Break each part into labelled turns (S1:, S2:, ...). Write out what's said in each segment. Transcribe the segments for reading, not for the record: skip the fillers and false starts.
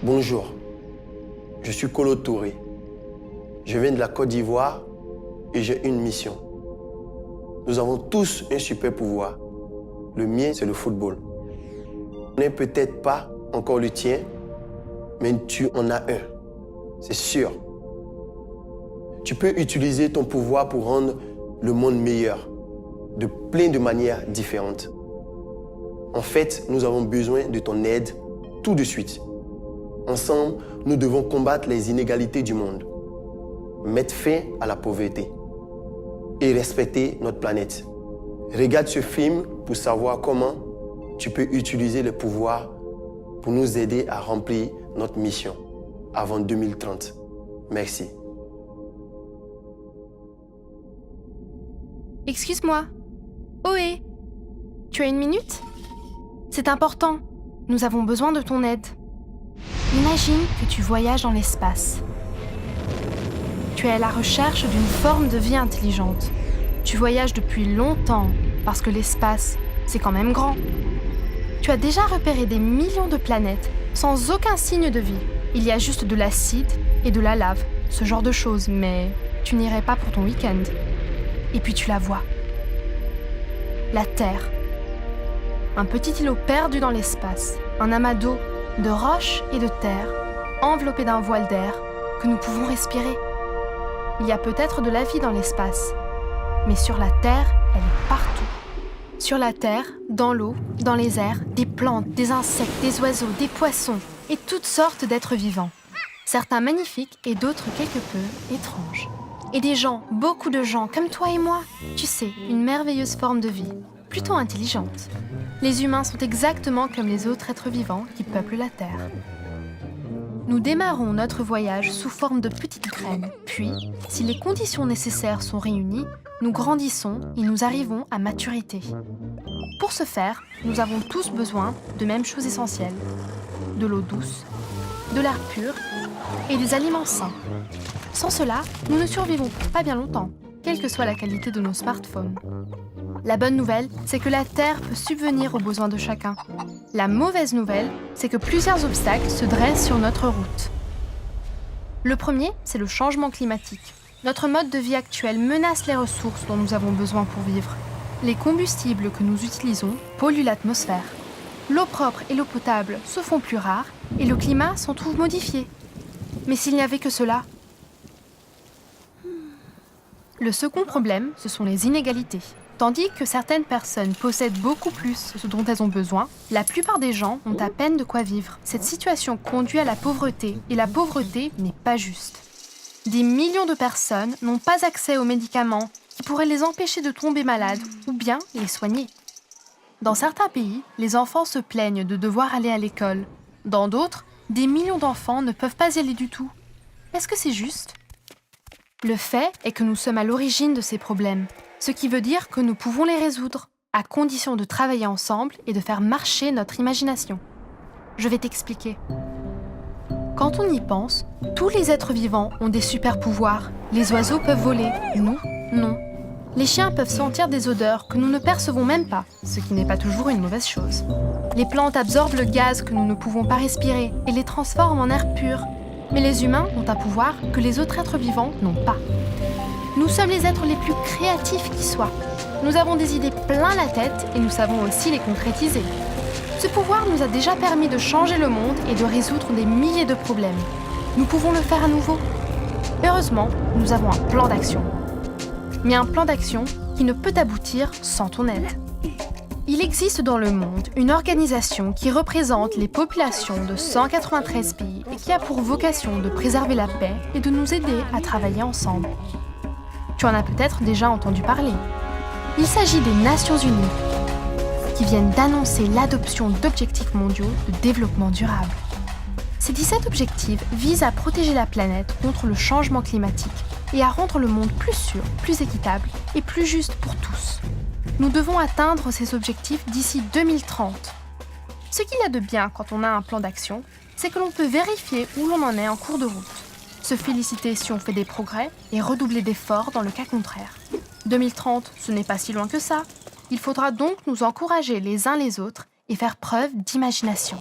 S1: Bonjour, je suis Kolo Touré. Je viens de la Côte d'Ivoire et j'ai une mission. Nous avons tous un super pouvoir. Le mien, c'est le football. Ce n'est peut-être pas encore le tien, mais tu en as un, c'est sûr. Tu peux utiliser ton pouvoir pour rendre le monde meilleur, de plein de manières différentes. En fait, nous avons besoin de ton aide tout de suite. Ensemble, nous devons combattre les inégalités du monde, mettre fin à la pauvreté et respecter notre planète. Regarde ce film pour savoir comment tu peux utiliser le pouvoir pour nous aider à remplir notre mission avant 2030. Merci.
S2: Excuse-moi. Ohé, tu as une minute ? C'est important. Nous avons besoin de ton aide. Imagine que tu voyages dans l'espace. Tu es à la recherche d'une forme de vie intelligente. Tu voyages depuis longtemps parce que l'espace, c'est quand même grand. Tu as déjà repéré des millions de planètes sans aucun signe de vie. Il y a juste de l'acide et de la lave, ce genre de choses, mais tu n'irais pas pour ton week-end. Et puis tu la vois. La Terre. Un petit îlot perdu dans l'espace, un amas d'eau, de roches et de terre, enveloppé d'un voile d'air que nous pouvons respirer. Il y a peut-être de la vie dans l'espace, mais sur la Terre, elle est partout. Sur la Terre, dans l'eau, dans les airs, des plantes, des insectes, des oiseaux, des poissons et toutes sortes d'êtres vivants. Certains magnifiques et d'autres quelque peu étranges. Et des gens, beaucoup de gens, comme toi et moi. Tu sais, une merveilleuse forme de vie, plutôt intelligente. Les humains sont exactement comme les autres êtres vivants qui peuplent la Terre. Nous démarrons notre voyage sous forme de petites graines, puis, si les conditions nécessaires sont réunies, nous grandissons et nous arrivons à maturité. Pour ce faire, nous avons tous besoin de mêmes choses essentielles. De l'eau douce, de l'air pur et des aliments sains. Sans cela, nous ne survivons pas bien longtemps, quelle que soit la qualité de nos smartphones. La bonne nouvelle, c'est que la Terre peut subvenir aux besoins de chacun. La mauvaise nouvelle, c'est que plusieurs obstacles se dressent sur notre route. Le premier, c'est le changement climatique. Notre mode de vie actuel menace les ressources dont nous avons besoin pour vivre. Les combustibles que nous utilisons polluent l'atmosphère. L'eau propre et l'eau potable se font plus rares et le climat s'en trouve modifié. Mais s'il n'y avait que cela. Le second problème, ce sont les inégalités. Tandis que certaines personnes possèdent beaucoup plus ce dont elles ont besoin, la plupart des gens ont à peine de quoi vivre. Cette situation conduit à la pauvreté, et la pauvreté n'est pas juste. Des millions de personnes n'ont pas accès aux médicaments qui pourraient les empêcher de tomber malades ou bien les soigner. Dans certains pays, les enfants se plaignent de devoir aller à l'école. Dans d'autres, des millions d'enfants ne peuvent pas y aller du tout. Est-ce que c'est juste ? Le fait est que nous sommes à l'origine de ces problèmes, ce qui veut dire que nous pouvons les résoudre, à condition de travailler ensemble et de faire marcher notre imagination. Je vais t'expliquer. Quand on y pense, tous les êtres vivants ont des super pouvoirs. Les oiseaux peuvent voler, nous, non. Les chiens peuvent sentir des odeurs que nous ne percevons même pas, ce qui n'est pas toujours une mauvaise chose. Les plantes absorbent le gaz que nous ne pouvons pas respirer et les transforment en air pur. Mais les humains ont un pouvoir que les autres êtres vivants n'ont pas. Nous sommes les êtres les plus créatifs qui soient. Nous avons des idées plein la tête et nous savons aussi les concrétiser. Ce pouvoir nous a déjà permis de changer le monde et de résoudre des milliers de problèmes. Nous pouvons le faire à nouveau. Heureusement, nous avons un plan d'action. Mais un plan d'action qui ne peut aboutir sans ton aide. Il existe dans le monde une organisation qui représente les populations de 193 pays et qui a pour vocation de préserver la paix et de nous aider à travailler ensemble. Tu en as peut-être déjà entendu parler. Il s'agit des Nations Unies, qui viennent d'annoncer l'adoption d'objectifs mondiaux de développement durable. Ces 17 objectifs visent à protéger la planète contre le changement climatique et à rendre le monde plus sûr, plus équitable et plus juste pour tous. Nous devons atteindre ces objectifs d'ici 2030. Ce qu'il y a de bien quand on a un plan d'action, c'est que l'on peut vérifier où l'on en est en cours de route, se féliciter si on fait des progrès et redoubler d'efforts dans le cas contraire. 2030, ce n'est pas si loin que ça. Il faudra donc nous encourager les uns les autres et faire preuve d'imagination.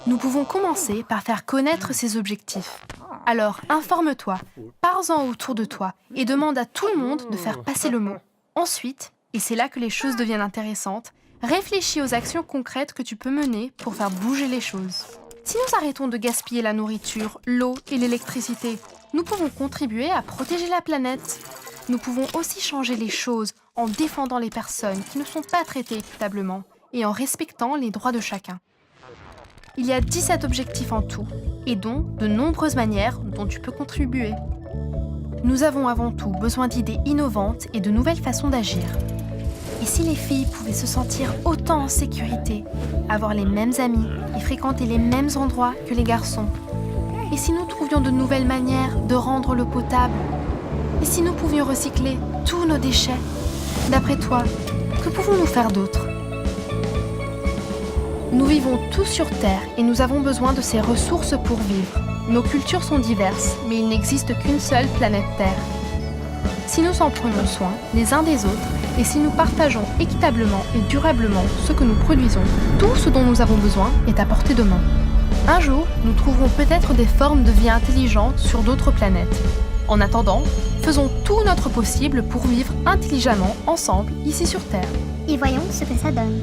S2: Nous pouvons commencer par faire connaître ces objectifs. Alors, informe-toi, parle-en autour de toi et demande à tout le monde de faire passer le mot. Ensuite, et c'est là que les choses deviennent intéressantes, réfléchis aux actions concrètes que tu peux mener pour faire bouger les choses. Si nous arrêtons de gaspiller la nourriture, l'eau et l'électricité, nous pouvons contribuer à protéger la planète. Nous pouvons aussi changer les choses en défendant les personnes qui ne sont pas traitées équitablement et en respectant les droits de chacun. Il y a 17 objectifs en tout, et donc de nombreuses manières dont tu peux contribuer. Nous avons avant tout besoin d'idées innovantes et de nouvelles façons d'agir. Et si les filles pouvaient se sentir autant en sécurité, avoir les mêmes amis et fréquenter les mêmes endroits que les garçons? Et si nous trouvions de nouvelles manières de rendre l'eau potable? Et si nous pouvions recycler tous nos déchets? D'après toi, que pouvons-nous faire d'autre? Nous vivons tous sur Terre et nous avons besoin de ces ressources pour vivre. Nos cultures sont diverses, mais il n'existe qu'une seule planète Terre. Si nous en prenons soin les uns des autres et si nous partageons équitablement et durablement ce que nous produisons, tout ce dont nous avons besoin est à portée de main. Un jour, nous trouverons peut-être des formes de vie intelligentes sur d'autres planètes. En attendant, faisons tout notre possible pour vivre intelligemment ensemble ici sur Terre.
S3: Et voyons ce que ça donne.